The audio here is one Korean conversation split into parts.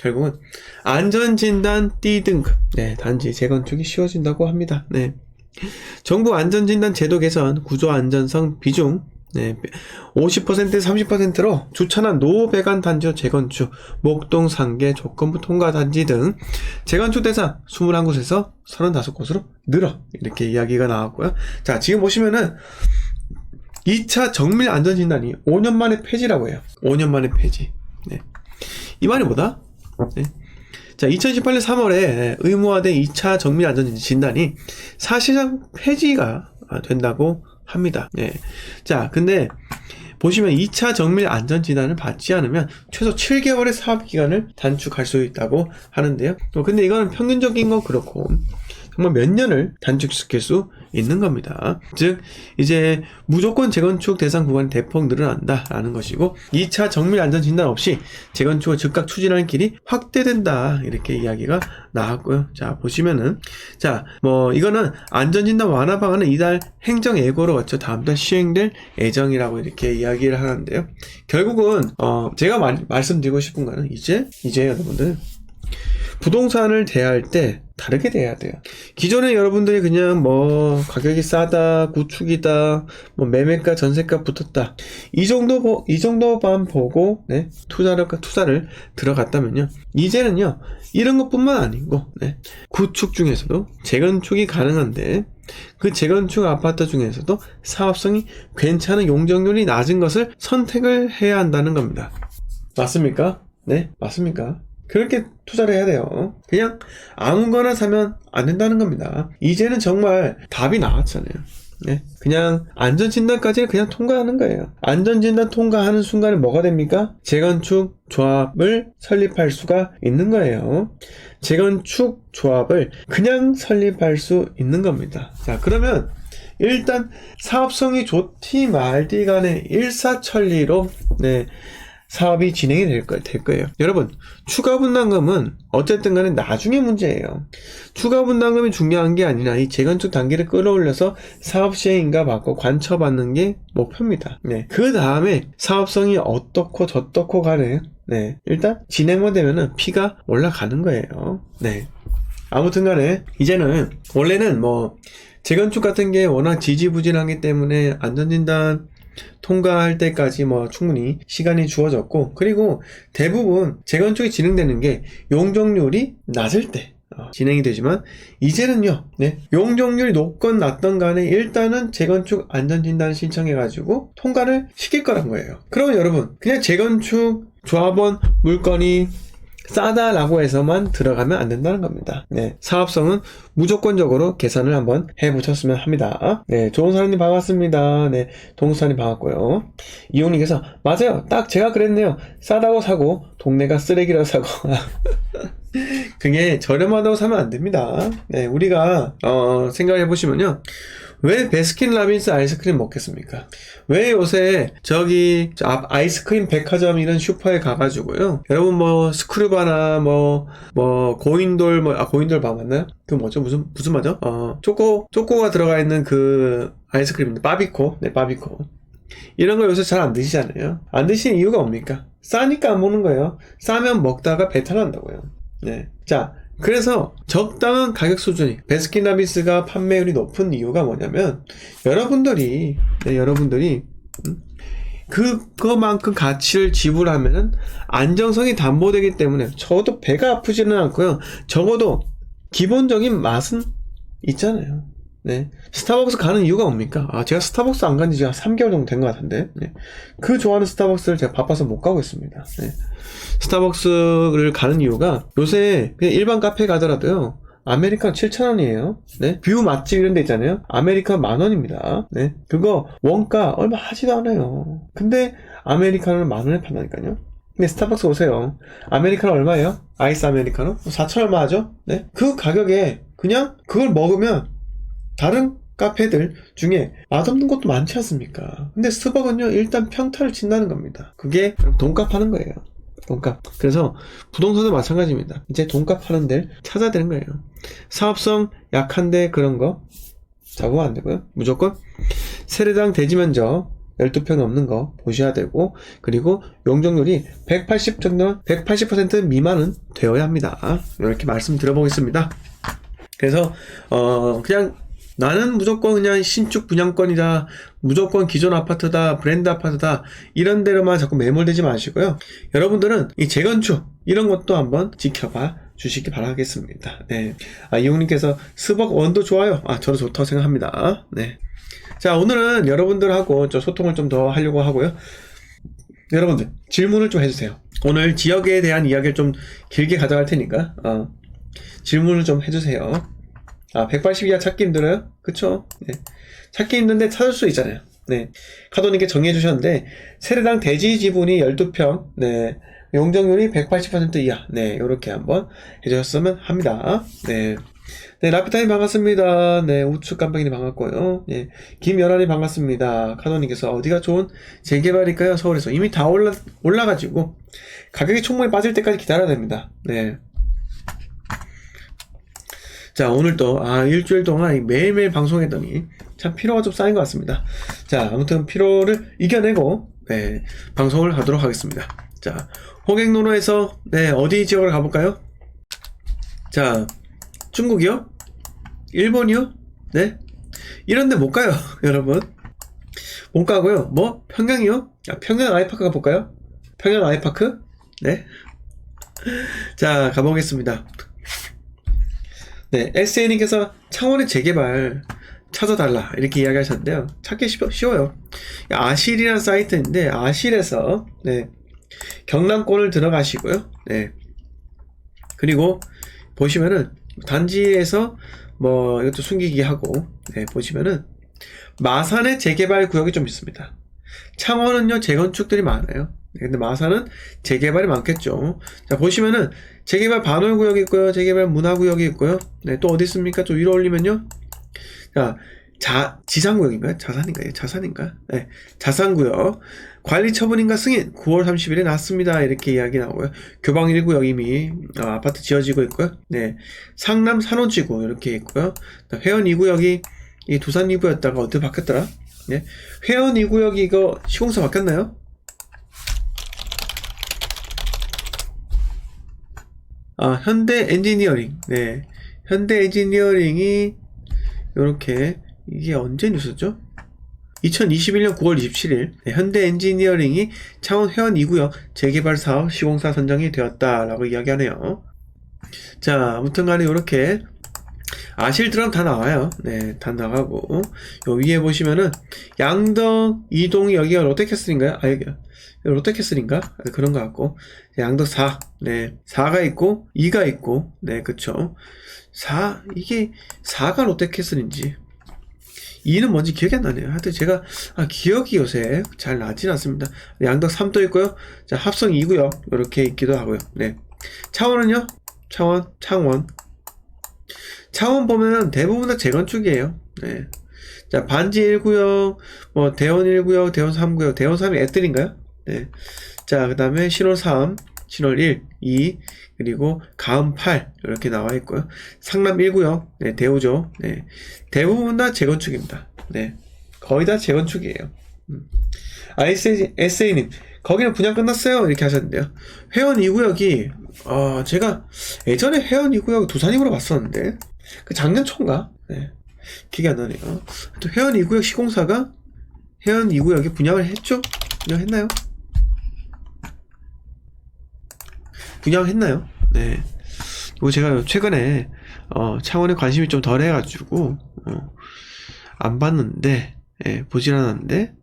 결국은 안전진단 D등급. 네, 단지 재건축이 쉬워진다고 합니다. 네. 정부 안전진단 제도 개선, 구조 안전성 비중, 네, 50% 30%로 주차나 노배관 단지 재건축, 목동 상계 조건부 통과 단지 등 재건축 대상 21곳에서 35곳으로 늘어, 이렇게 이야기가 나왔고요. 자, 지금 보시면은 2차 정밀 안전진단이 5년 만에 폐지라고 해요. 5년 만에 폐지. 네. 이 말이 뭐다? 네. 자, 2018년 3월에 의무화된 2차 정밀 안전진단이 사실상 폐지가 된다고 합니다. 네. 자, 근데 보시면 2차 정밀 안전진단을 받지 않으면 최소 7개월의 사업기간을 단축할 수 있다고 하는데요. 근데 이거는 평균적인 거 그렇고 정말 몇 년을 단축시킬 수 있는 겁니다. 즉 이제 무조건 재건축 대상 구간이 대폭 늘어난다라는 것이고 2차 정밀 안전 진단 없이 재건축을 즉각 추진하는 길이 확대된다, 이렇게 이야기가 나왔고요. 자, 보시면은 자, 뭐 이거는 안전 진단 완화 방안은 이달 행정 예고로 거쳐 다음 달 시행될 예정이라고 이렇게 이야기를 하는데요. 결국은 제가 말씀드리고 싶은 거는 이제 여러분들 부동산을 대할 때 다르게 대해야 돼요. 기존에 여러분들이 그냥 뭐 가격이 싸다, 구축이다, 뭐 매매가 전세가 붙었다, 이 정도만 보고 네, 투자를 들어갔다면요, 이제는요 이런 것뿐만 아니고 네, 구축 중에서도 재건축이 가능한데 그 재건축 아파트 중에서도 사업성이 괜찮은 용적률이 낮은 것을 선택을 해야 한다는 겁니다. 맞습니까? 네, 맞습니까? 그렇게 투자를 해야 돼요. 그냥 아무거나 사면 안 된다는 겁니다. 이제는 정말 답이 나왔잖아요. 네. 그냥 안전진단까지는 그냥 통과하는 거예요. 안전진단 통과하는 순간에 뭐가 됩니까? 재건축 조합을 설립할 수가 있는 거예요. 재건축 조합을 그냥 설립할 수 있는 겁니다. 자, 그러면 일단 사업성이 좋디 말디 간에 일사천리로 네, 사업이 진행이 될 거예요. 여러분, 추가 분담금은 어쨌든 간에 나중에 문제예요. 추가 분담금이 중요한 게 아니라 이 재건축 단계를 끌어올려서 사업 시행인가 받고 관처받는 게 목표입니다. 네. 그 다음에 사업성이 어떻고 저떻고 간에 네, 일단 진행만 되면은 피가 올라가는 거예요. 네. 아무튼 간에 이제는 원래는 뭐 재건축 같은 게 워낙 지지부진하기 때문에 안전진단 통과할 때까지 뭐 충분히 시간이 주어졌고, 그리고 대부분 재건축이 진행되는 게 용적률이 낮을 때 진행이 되지만 이제는요, 네, 용적률이 높건 낮던 간에 일단은 재건축 안전진단을 신청해가지고 통과를 시킬 거란 거예요. 그러면 여러분, 그냥 재건축 조합원 물건이 싸다라고 해서만 들어가면 안 된다는 겁니다. 네, 사업성은 무조건적으로 계산을 한번 해보셨으면 합니다. 네, 조은사님 반갑습니다. 네, 동수사님 반갑고요. 이용님께서 맞아요, 딱 제가 그랬네요. 싸다고 사고 동네가 쓰레기라고 사고. 그게 저렴하다고 사면 안 됩니다. 네, 우리가 생각해 보시면요, 왜 베스킨라빈스 아이스크림 먹겠습니까? 왜 요새 저기 아이스크림 백화점 이런 슈퍼에 가가지고요, 여러분 뭐 스크류바나 뭐 고인돌 고인돌 바 맞나요? 그 뭐죠? 무슨 맞죠? 초코가 들어가 있는 그 아이스크림인데 바비코. 네, 바비코. 이런 거 요새 잘 안 드시잖아요. 안 드시는 이유가 뭡니까? 싸니까 안 먹는 거예요. 싸면 먹다가 배탈 난다고요. 네. 자, 그래서 적당한 가격 수준이 베스킨라빈스가 판매율이 높은 이유가 뭐냐면 여러분들이 그거만큼 가치를 지불하면은 안정성이 담보되기 때문에 적어도 배가 아프지는 않고요, 적어도 기본적인 맛은 있잖아요. 네. 스타벅스 가는 이유가 뭡니까? 제가 스타벅스 안 간지 지금 3개월 정도 된 것 같은데, 네. 그 좋아하는 스타벅스를 제가 바빠서 못 가고 있습니다. 네. 스타벅스를 가는 이유가 요새 그냥 일반 카페 가더라도요, 아메리카노 7,000원이에요. 네. 뷰 맛집 이런 데 있잖아요. 아메리카노 10,000원입니다. 네. 그거 원가 얼마 하지도 않아요. 근데 아메리카노를 10,000원에 판다니까요. 근데 스타벅스 오세요. 아메리카노 얼마예요? 아이스 아메리카노? 4,000 얼마 하죠? 네. 그 가격에 그냥 그걸 먹으면 다른 카페들 중에 맛없는 것도 많지 않습니까? 근데 스벅은요, 일단 평타를 친다는 겁니다. 그게 돈값 하는 거예요. 돈값. 그래서 부동산도 마찬가지입니다. 이제 돈값 하는 데를 찾아야 되는 거예요. 사업성 약한데 그런 거 잡으면 안 되고요. 무조건 세대당 대지 면적 12평 넘는 거 보셔야 되고, 그리고 용적률이 180 정도, 180% 미만은 되어야 합니다. 이렇게 말씀드려보겠습니다. 그래서 그냥 나는 무조건 그냥 신축 분양권이다, 무조건 기존 아파트다, 브랜드 아파트다, 이런 데로만 자꾸 매몰되지 마시고요. 여러분들은 이 재건축 이런 것도 한번 지켜봐 주시기 바라겠습니다. 네. 이용님께서 스벅 원도 좋아요. 저도 좋다고 생각합니다. 네. 자, 오늘은 여러분들하고 좀 소통을 좀 더 하려고 하고요. 여러분들 질문을 좀 해주세요. 오늘 지역에 대한 이야기를 좀 길게 가져갈 테니까 질문을 좀 해주세요. 180 이하 찾기 힘들어요? 그쵸? 네. 찾기 힘든데 찾을 수 있잖아요. 네. 카도님께 정리해 주셨는데, 세대당 대지 지분이 12평, 네. 용적률이 180% 이하, 네. 요렇게 한번 해주셨으면 합니다. 네. 네, 라피타님 반갑습니다. 네, 우측 깜빡이님 반갑고요. 네. 김연아님 반갑습니다. 카도님께서 어디가 좋은 재개발일까요? 서울에서. 이미 다 올라가지고, 가격이 충분히 빠질 때까지 기다려야 됩니다. 네. 자, 오늘도 일주일 동안 매일매일 방송했더니 참 피로가 좀 쌓인 것 같습니다. 자, 아무튼 피로를 이겨내고 네, 방송을 하도록 하겠습니다. 자, 호객노노에서 네, 어디 지역으로 가볼까요? 자, 중국이요? 일본이요? 네, 이런데 못 가요. 여러분 못 가고요. 뭐 평양이요? 평양 아이파크 가볼까요? 평양 아이파크? 네. 자, 가보겠습니다. 네, SA님께서 창원의 재개발 찾아달라 이렇게 이야기하셨는데요. 찾기 쉬워요. 아실이라는 사이트인데, 아실에서 네, 경남권을 들어가시고요. 네, 그리고 보시면은 단지에서 뭐 이것도 숨기기 하고, 네, 보시면은 마산의 재개발 구역이 좀 있습니다. 창원은요 재건축들이 많아요. 근데 마산은 재개발이 많겠죠. 자, 보시면은 재개발 반월구역이 있고요, 재개발 문화구역이 있고요. 네, 또 어디 있습니까? 좀 위로 올리면요. 자, 지상구역인가요? 자산인가? 네, 자산구역. 관리처분인가 승인 9월 30일에 났습니다. 이렇게 이야기 나오고요. 교방 1구역 이미 아파트 지어지고 있고요. 네, 상남 산호지구 이렇게 있고요. 회원 2구역이 이 두산 2구였다가 어떻게 바뀌었더라? 네, 회원 2구역이 이거 시공사 바뀌었나요? 현대 엔지니어링. 네. 현대 엔지니어링이, 요렇게, 이게 언제 뉴스죠? 2021년 9월 27일, 네, 현대 엔지니어링이 창원 회원 2구역 재개발 사업 시공사 선정이 되었다라고 이야기하네요. 자, 아무튼 간에 요렇게, 아실드럼 다 나와요. 네, 다 나가고, 요 위에 보시면은, 양덕, 이동이 여기가 롯데캐슬인가요? 여기요. 롯데캐슬인가? 그런 것 같고, 양덕 4, 네, 4가 있고, 2가 있고, 네, 그쵸. 4, 이게 4가 롯데캐슬인지, 2는 뭔지 기억이 안 나네요. 하여튼 제가, 기억이 요새 잘 나진 않습니다. 양덕 3도 있고요. 자, 합성 2구역, 이렇게 있기도 하고요. 네. 창원은요? 창원 보면은 대부분 다 재건축이에요. 네. 자, 반지 1구역, 뭐, 대원 1구역, 대원 3구역, 대원 3이 애들인가요? 네. 자, 그 다음에 신월 3, 신월 1, 2, 그리고 가음 8, 이렇게 나와 있고요. 상남 1구역, 네, 대우죠. 네. 대부분 다 재건축입니다. 네. 거의 다 재건축이에요. SA님, 거기는 분양 끝났어요? 이렇게 하셨는데요. 회원 2구역이, 제가 예전에 회원 2구역 두산임으로 봤었는데, 그 작년 초인가? 네. 기억이 안 나네요. 또 회원 2구역 시공사가 회원 2구역에 분양을 했죠? 분양했나요? 분양했나요? 네. 그리고 제가 최근에 창원에 관심이 좀 덜 해가지고 안 봤는데, 예, 보질 않았는데,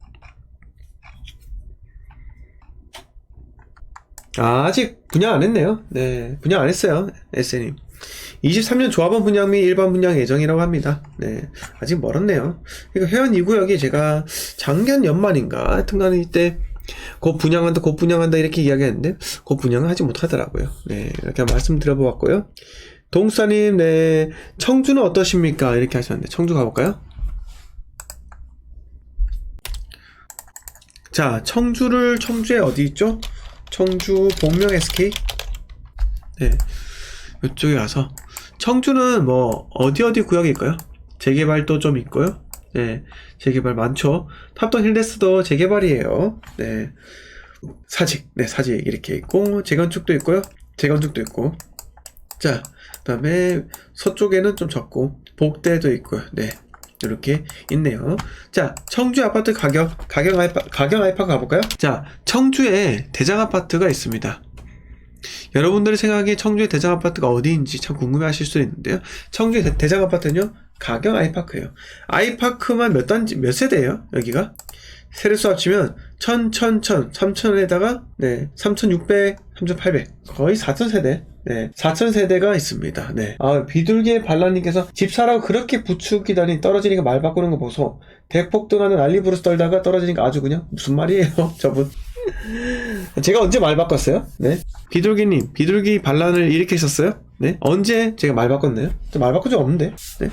아직 분양 안 했네요. 네, 분양 안 했어요. SN님. 23년 조합원 분양 및 일반 분양 예정이라고 합니다. 네, 아직 멀었네요. 그러니까 회원 2구역이 제가 작년 연말인가 하여튼간에 이때 곧 분양한다 이렇게 이야기했는데 곧 분양을 하지 못하더라고요. 네, 이렇게 말씀드려보았고요. 동수사님, 네, 청주는 어떠십니까? 이렇게 하셨는데 청주 가볼까요? 자, 청주에 어디 있죠? 청주 복명 SK. 네, 이쪽에 가서 청주는 뭐 어디 구역일까요? 재개발도 좀 있고요. 네, 재개발 많죠. 탑동 힐데스도 재개발이에요. 네, 사직, 네, 사직 이렇게 있고, 재건축도 있고요. 재건축도 있고. 자, 그 다음에 서쪽에는 좀 적고, 복대도 있고요. 네, 이렇게 있네요. 자, 청주 아파트 가경 아이파크 가볼까요? 자, 청주에 대장 아파트가 있습니다. 여러분들이 생각하기에 청주의 대장 아파트가 어디인지 참 궁금해 하실 수 있는데요. 청주의 대장 아파트는요, 가경 아이파크예요. 아이파크만 몇 세대예요? 여기가? 세대수 합치면 3000에다가 네, 3600, 3800 거의 4000세대. 네, 4000세대가 있습니다. 네. 비둘기의 반란님께서 집 사라고 그렇게 부추기더니 떨어지니까 말 바꾸는 거 보소. 대폭등하는 난리부르스 떨다가 떨어지니까 아주 그냥 무슨 말이에요, 저분. 제가 언제 말 바꿨어요? 네. 비둘기님, 비둘기 반란을 일으키셨어요? 네. 언제 제가 말 바꿨나요? 말 바꾼 적 없는데. 네.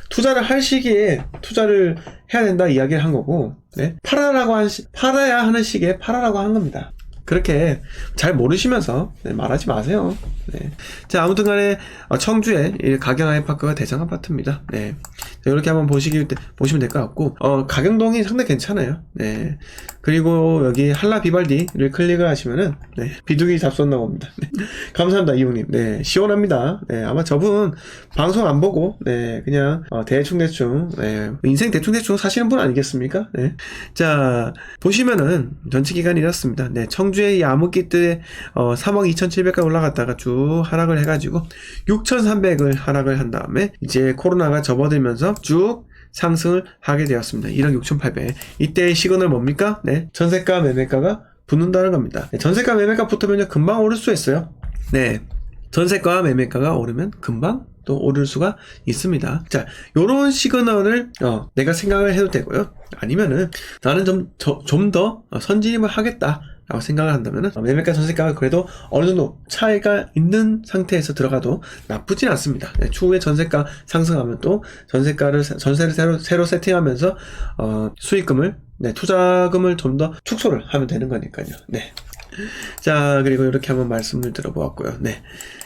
투자를 할 시기에 투자를 해야 된다 이야기를 한 거고, 네. 팔아야 하는 시기에 팔아라고 한 겁니다. 그렇게 잘 모르시면서 네, 말하지 마세요. 네. 자, 아무튼 간에 청주의 가경 아이파크가 대장 아파트입니다. 네. 자, 이렇게 한번 보시면 될 것 같고, 가경동이 상당히 괜찮아요. 네. 그리고 여기 한라 비발디를 클릭을 하시면은 네, 비둘기 잡수 나옵니다. 네. 감사합니다, 이용님. 네, 시원합니다. 네, 아마 저분 방송 안 보고 네, 그냥 대충 네, 인생 대충 사시는 분 아니겠습니까? 네. 자, 보시면은 전체 기간이 이렇습니다. 네, 청주의 이 암흑기들에 3억 2,700까지 올라갔다가 쭉 하락을 해가지고 6,300을 하락을 한 다음에 이제 코로나가 접어들면서 쭉 상승을 하게 되었습니다. 1억 6,800. 이때의 시그널 뭡니까? 네, 전세가 매매가가 붙는다는 겁니다. 네, 전세가 매매가 붙으면 금방 오를 수 있어요. 네, 전세가 매매가가 오르면 금방 또 오를 수가 있습니다. 자, 요런 시그널을 내가 생각을 해도 되고요. 아니면은 나는 좀 더 선진입을 하겠다 라고 생각을 한다면은 매매가 전세가가 그래도 어느 정도 차이가 있는 상태에서 들어가도 나쁘진 않습니다. 네, 추후에 전세가 상승하면 또 전세를 새로 세팅하면서 수익금을 네, 투자금을 좀 더 축소를 하면 되는 거니까요. 네. 자, 그리고 이렇게 한번 말씀을 들어보았고요. 네.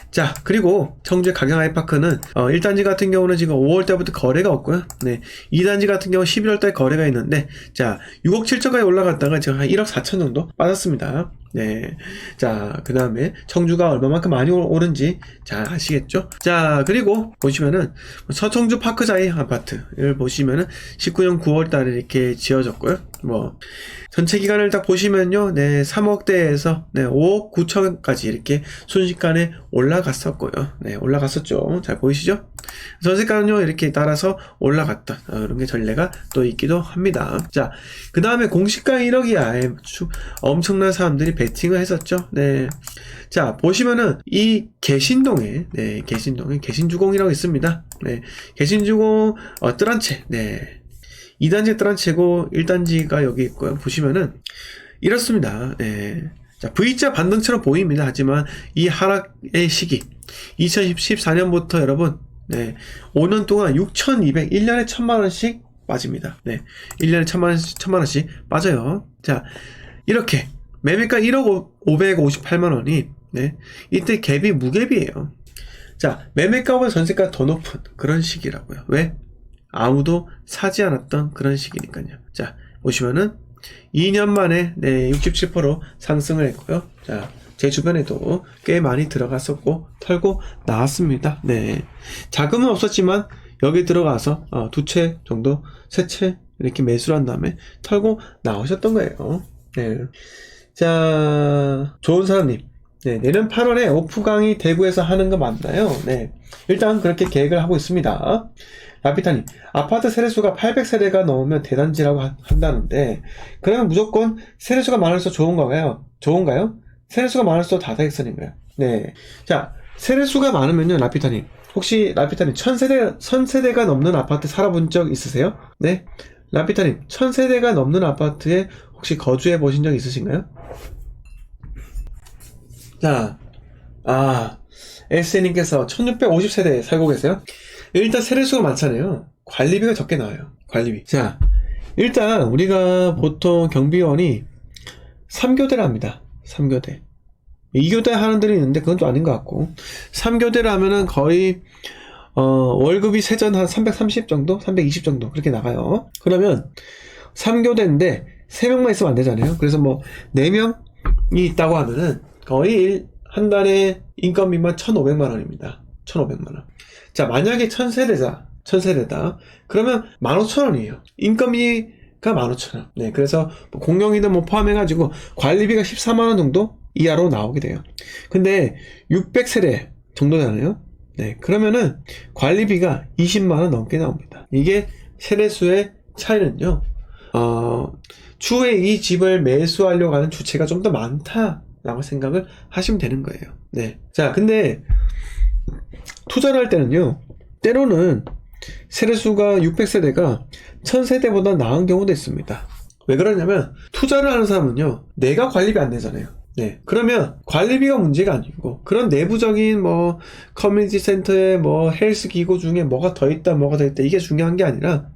자, 그리고 청주의 가경 아이파크는 1단지 같은 경우는 지금 5월 달부터 거래가 없고요. 네. 2단지 같은 경우 11월 달 거래가 있는데, 자, 6억 7천까지 올라갔다가 지금 한 1억 4천 정도 빠졌습니다. 네. 자, 그 다음에 청주가 얼마만큼 많이 오른지 잘 아시겠죠? 자, 그리고 보시면은 서청주 파크자이 아파트를 보시면은 19년 9월 달에 이렇게 지어졌고요. 뭐 전체 기간을 딱 보시면요, 네, 3억대에서 네, 5억 9천까지 이렇게 순식간에 올라갔었고요. 네, 올라갔었죠. 잘 보이시죠? 전세가는요, 이렇게 따라서 올라갔던 이런 게 전례가 또 있기도 합니다. 자, 그 다음에 공시가 1억이야. 엄청난 사람들이 베팅을 했었죠. 네. 자, 보시면은 이 개신동에 네, 개신주공이라고 있습니다. 네. 개신주공 뜰한채. 네. 2단지 뜰한채고 1단지가 여기 있고요. 보시면은 이렇습니다. 네. 자, V자 반등처럼 보입니다. 하지만 이 하락의 시기 2014년부터 여러분 네, 5년 동안 6,200, 1년에 1,000만원씩 빠집니다. 네, 1년에 1,000만원씩 빠져요. 자, 이렇게 매매가 1억 558만원이 네, 이때 갭이 무갭이에요. 자, 매매가보다 전세가 더 높은 그런 시기라고요. 왜? 아무도 사지 않았던 그런 시기니까요. 자, 보시면은 2년 만에 네, 67% 상승을 했고요. 자, 제 주변에도 꽤 많이 들어갔었고 털고 나왔습니다. 네, 자금은 없었지만 여기 들어가서 두 채 정도, 세 채 이렇게 매수를 한 다음에 털고 나오셨던 거예요. 네. 자, 좋은 사람님, 네, 내년 8월에 오프 강의 대구에서 하는 거 맞나요? 네, 일단 그렇게 계획을 하고 있습니다. 라피타님, 아파트 세대수가 800세대가 넘으면 대단지라고 한다는데, 그러면 무조건 세대수가 많을수록 좋은가요? 세대수가 많을수록 다다익선인가요? 네. 자, 세대수가 많으면요, 라피타님. 혹시 라피타님 1000세대가 넘는 아파트 살아본 적 있으세요? 네. 라피타님, 1000세대가 넘는 아파트에 혹시 거주해 보신 적 있으신가요? 자, SN님께서 1650세대에 살고 계세요? 일단 세대수가 많잖아요. 관리비가 적게 나와요. 관리비. 자, 일단 우리가 보통 경비원이 3교대를 합니다. 3교대. 2교대 하는 데는 있는데 그건 좀 아닌 것 같고, 3교대를 하면은 거의 월급이 세전 한 330 정도? 320 정도? 그렇게 나가요. 그러면 3교대인데 3명만 있으면 안 되잖아요. 그래서 뭐 4명이 있다고 하면은 거의 한 달에 인건비만 1,500만 원입니다. 1,500만 원. 자, 만약에 1000세대다. 그러면 15,000원이에요. 인건비가 15,000원. 네, 그래서 뭐 공용이든 뭐 포함해가지고 관리비가 14만 원 정도 이하로 나오게 돼요. 근데 600세대 정도잖아요. 네, 그러면은 관리비가 20만 원 넘게 나옵니다. 이게 세대수의 차이는요. 추후에 이 집을 매수하려고 하는 주체가 좀 더 많다라고 생각을 하시면 되는 거예요. 네. 자, 근데 투자를 할 때는요. 때로는 세대수가 600세대가 1000세대보다 나은 경우도 있습니다. 왜 그러냐면 투자를 하는 사람은요. 내가 관리비 안 내잖아요. 네. 그러면 관리비가 문제가 아니고 그런 내부적인 뭐 커뮤니티 센터에 뭐 헬스 기구 중에 뭐가 더 있다 이게 중요한 게 아니라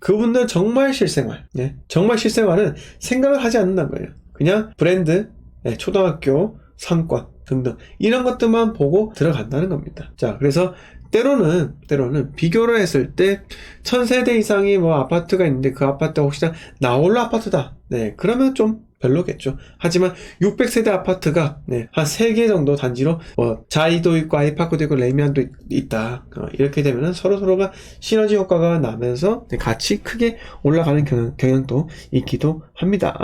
그분들 정말 실생활, 네. 정말 실생활은 생각을 하지 않는다는 거예요. 그냥 브랜드, 네. 초등학교, 상권 등등 이런 것들만 보고 들어간다는 겁니다. 자, 그래서 때로는 비교를 했을 때 1000세대 이상이 뭐 아파트가 있는데 그 아파트가 혹시나 나홀로 아파트다. 네, 그러면 좀 별로겠죠. 하지만 600세대 아파트가 네, 한 3개 정도 단지로 뭐 자이도 있고 아이파크도 있고 레미안도 있다. 이렇게 되면은 서로가 시너지 효과가 나면서 같이 크게 올라가는 경향도 있기도 합니다.